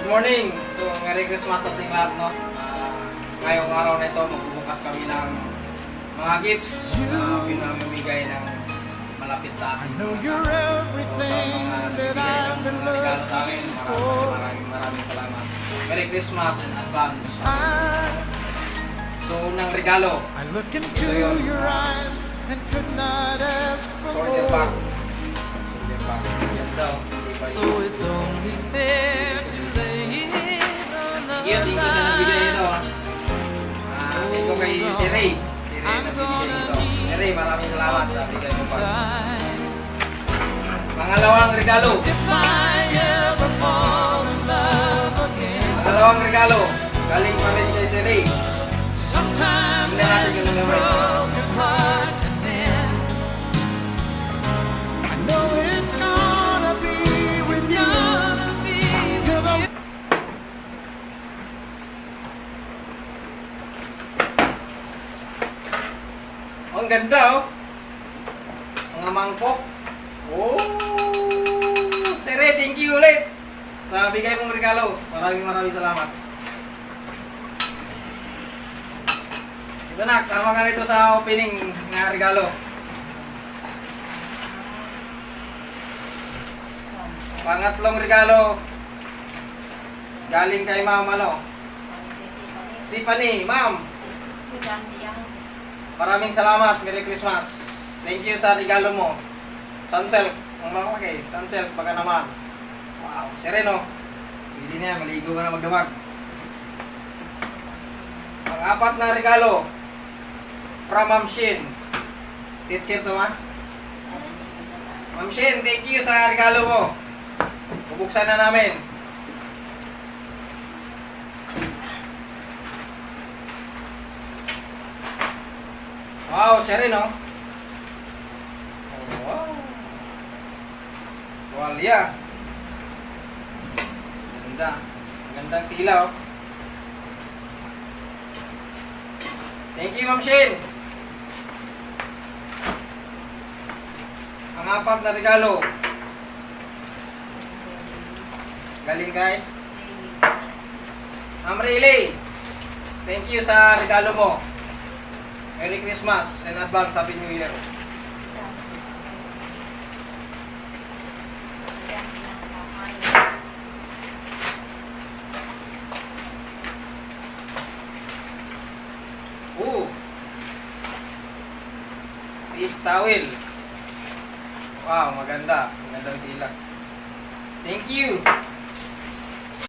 morning! So, Merry Christmas sa ating lahat, no? Ngayong araw na ito, magbubukas kami ng mga gifts na pinamimigay ng malapit sa akin. So, sa mga nagbibigay ng mga regalo sa akin, maraming salamat. Merry Christmas in advance. So, unang regalo. Ito yun. Soldier pack. Soldier pack. Yan daw. So it's only fair to lay it on the Thank you sa nagbigay ito. Thank you kay si Ray. Si Ray nagbibigay ito. Si Ray, maraming salamat sa bigay mo pa. Pangalawang regalo. Pangalawang regalo. Galing pa rin kay si Ray. Tingnan natin yung naman. Ang ganda, oh. Mga mangkok. Oh! Sir, thank you ulit sa bigay mong regalo. Maraming salamat. Ito na, sama ka nito sa opening ng regalo. Pangatlong regalo. Galing kay ma'am, ano? Si Pani, ma'am. Maraming salamat. Merry Christmas. Thank you sa regalo mo. Sunsilk. Ang mga okay. Sunsilk. Baka naman. Wow. Sereno. Pwede na yan. Maligo ka na magdamag. Ang apat na regalo. From Ma'am Shin. Teacher to, ma? Ma'am Shin, thank you sa regalo mo. Bubuksan na namin. Wow, siya rin, oh. Wow. Walya. Ganda. Gandang tila, oh. Thank you, Ma'am Shane. Ang apat na regalo. Galing kay Ma'am Rayleigh. Thank you sa regalo mo. Merry Christmas and advance Happy New Year. Peace towel. Wow, maganda. Magandang tila. Thank you.